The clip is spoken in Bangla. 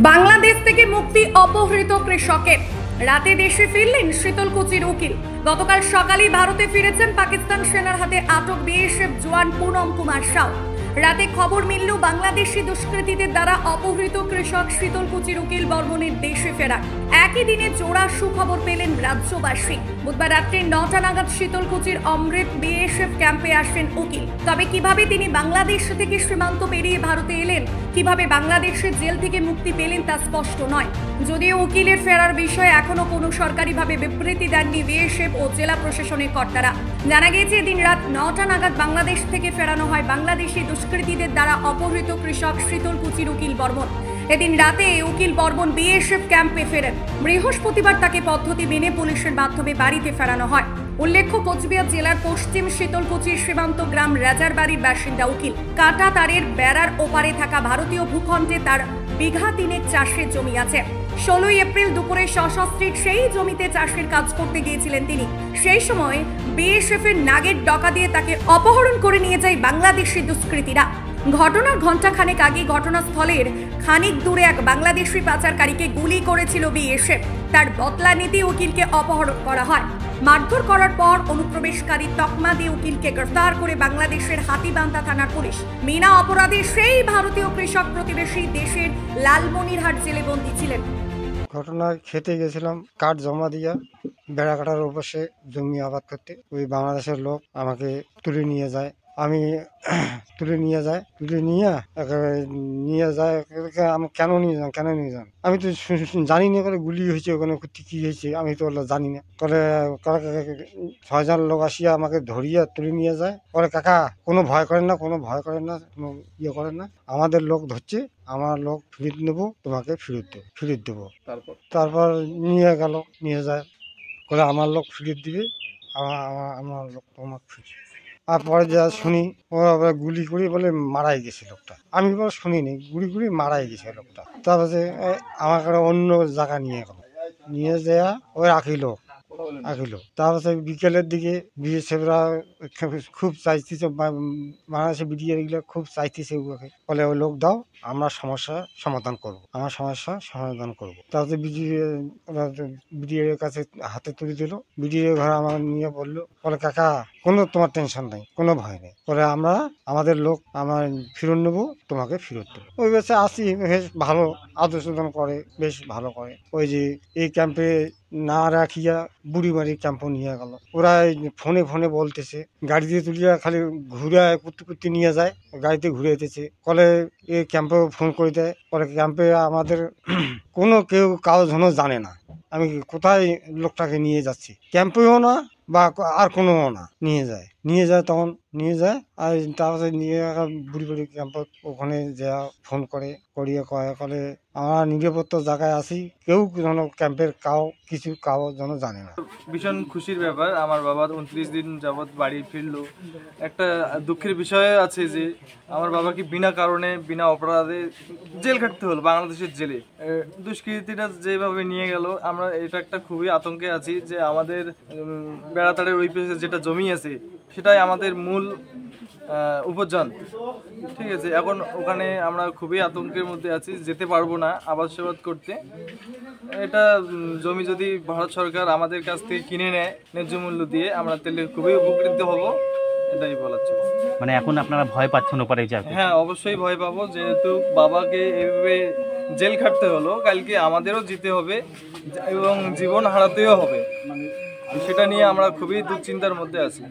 বাংলাদেশ থেকে মুক্তি অপহৃত কৃষকের। রাতে দেশে ফিরলেন শীতলকুচির উকিল। গতকাল সকালেই ভারতে ফিরেছেন পাকিস্তান সেনার হাতে আটক বিএসএফ জওয়ান পুনম কুমার সাউ। রাতে খবর মিলল বাংলাদেশি দুষ্কৃতীদের দ্বারা অপহৃত কৃষক শীতলকুচির উকিল বর্মনের দেশে ফেরা। একই দিনে জোড়া সুখবর পেলেন রাজ্যবাসী। বুধবার রাত্রে 9টা নাগাদ শীতলকুচির অমৃত বিএসএফ ক্যাম্পে আসেন উকিল। তবে কিভাবে তিনি বাংলাদেশ থেকে সীমান্ত পেরিয়ে ভারতে এলেন, কিভাবে বাংলাদেশের জেল থেকে মুক্তি পেলেন তা স্পষ্ট নয়। যদিও উকিলের ফেরার বিষয়ে এখনো কোনো সরকারিভাবে বিবৃতি দেননি বিএসএফ ও জেলা প্রশাসনের কর্তারা। জানা গিয়েছে দিন রাত 9টা নাগাদ বাংলাদেশ থেকে ফেরানো হয় বাংলাদেশি দুষ্কৃতীদের দ্বারা অপহৃত কৃষক শীতলকুচির উকিল বর্মন। এদিন রাতে উকিল বর্মন বিএসএফ ক্যাম্পে ফেরেন। বৃহস্পতিবার তাকে পদ্ধতি মেনে পুলিশের মাধ্যমে বাড়িতে ফেরানো হয়। উল্লেখ্য, কোচবিহার জেলার পশ্চিম শীতলকুচির সীমান্ত গ্রাম রাজারবাড়ির বাসিন্দা উকিল। কাটা তারের বেড়ার ওপারে থাকা ভারতীয় ভূখণ্ডে তার বিঘা তিনেক চাষের জমি আছে। 16 এপ্রিল দুপুরে সশস্ত্রীর সেই জমিতে চাষের কাজ করতে গিয়েছিলেন তিনি। সেই সময় বিএসএফ এর নাগের ডকা দিয়ে তাকে অপহরণ করে নিয়ে যায় বাংলাদেশি দুষ্কৃতীরা। ঘটনার ঘণ্টাখানেক আগে ঘটনাস্থলের খানিক দূরে এক বাংলাদেশি পাচারকারীকে গুলি করেছিল বিএসএফ। তার বদলা নিতে উকিলকে অপহরণ করা হয়। মারধর করার পর অনুপ্রবেশকারী তকমা দিয়ে উকিলকে গ্রেফতার করে বাংলাদেশের হাতীবান্ধা থানার পুলিশ। বিনা অপরাধে সেই ভারতীয় কৃষক প্রতিবেশী দেশের লালমনিরহাট জেলে বন্দী ছিলেন। ঘটনায় খেতে গেছিলাম, কাঠ জমা দিয়া বেড়া কাটার উপসে জমি আবাদ করতে। ওই বাংলাদেশের লোক আমাকে তুলে নিয়ে যায়। আমি তুলে নিয়ে যায় আমি কেন নিয়ে যান আমি তো জানি না। করে গুলি হয়েছে, ওখানে কি হয়েছে আমি তো জানি না। করে 6জন লোক আসিয়া আমাকে ধরিয়া তুলে নিয়ে যায়। পরে কাকা কোনো ভয় করেন না, কোনো কোনো ইয়ে করেন না। আমাদের লোক ধরছে, আমার লোক ফিরত নেবো, তোমাকে ফিরত দেবো। তারপর নিয়ে যায় করে আমার লোক ফিরত দিবে, আমার লোক তোমাকে আর পরে যা শুনি ওরা গুলি করে বলে মারাই গেছে লোকটা। আমি বলে শুনিনি, গুলি মারাই গেছে লোকটা। তারপরে আমাকে অন্য জায়গা নিয়ে যাওয়া ওই রাখিল। তারপরে বিকেলের দিকে বিএসএফরা খুব চাইতেছে, বাংলাদেশের বিডিআরগুলো খুব চাইতেছে ওকে, বলে ওই লোক দাও, আমরা সমস্যা সমাধান করব। তারপরে বিডিআর কাছে হাতে তুলে দিল। বিডিআর ঘরে আমার নিয়ে বললো, বলে কাকা কোনো তোমার টেনশন নাই, কোনো ভয় নেই, বলে আমরা আমাদের লোক আমার ফেরত নেবো, তোমাকে ফেরত দেবো। ওই বেশে আসি, বেশ ভালো আদর্শন করে, বেশ ভালো করে। ওই যে এই ক্যাম্পে না রাখিয়া বুড়িমারি ক্যাম্পে নিয়ে গেল। ওরা ফোনে বলতেছে, গাড়ি দিয়ে তুলিয়া খালি ঘুরে করতে নিয়ে যায়, গাড়িতে ঘুরে যেতেছে। কলে এই ক্যাম্পে ফোন করে দেয়, পরে ক্যাম্পে আমাদের কোনো কেউ কারো জন্য জানে না আমি কোথায় লোকটাকে নিয়ে যাচ্ছি। ক্যাম্পেও না বা আর কোনো না, নিয়ে যায় তখন নিয়ে যায়। আর তারপরে নিয়ে বুড়ি ক্যাম্প ওখানে যা ফোন করিয়ে কলে আমরা নিরাপত্তা জায়গায় আছি, কেউ যেন ক্যাম্পের কাউ যেন জানে না। ভীষণ খুশির ব্যাপার। আমার বাবা 29 দিন যাবৎ বাড়ি ফিরলো। একটা দুঃখের বিষয় আছে যে আমার বাবাকে বিনা কারণে বিনা অপরাধে জেল খাটতে হলো, বাংলাদেশের জেলে। দুষ্কৃতীরা যেভাবে নিয়ে গেল, আমরা এটা একটা খুবই আতঙ্কে আছি যে আমাদের বেড়াতাড়ের ওই পাশে যেটা জমি আছে সেটাই আমাদের মূল উপার্জন। ঠিক আছে, এখন ওখানে আমরা খুবই আতঙ্কের মধ্যে আছি, যেতে পারবো না আবাদ করতে। এটা জমি যদি ভারত সরকার আমাদের কাছ থেকে কিনে নেয় ন্যায্য মূল্য দিয়ে, আমরা তাহলে খুবই উপকৃত হব, এটাই বলার ছিল। মানে এখন আপনারা ভয় পাচ্ছেন ওপারে যাতে? হ্যাঁ, অবশ্যই ভয় পাবো, যেহেতু বাবাকে এভাবে জেল খাটতে হলো, কালকে আমাদেরও যেতে হবে এবং জীবন হারাতেও হবে। সেটা নিয়ে আমরা খুবই দুশ্চিন্তার মধ্যে আছি।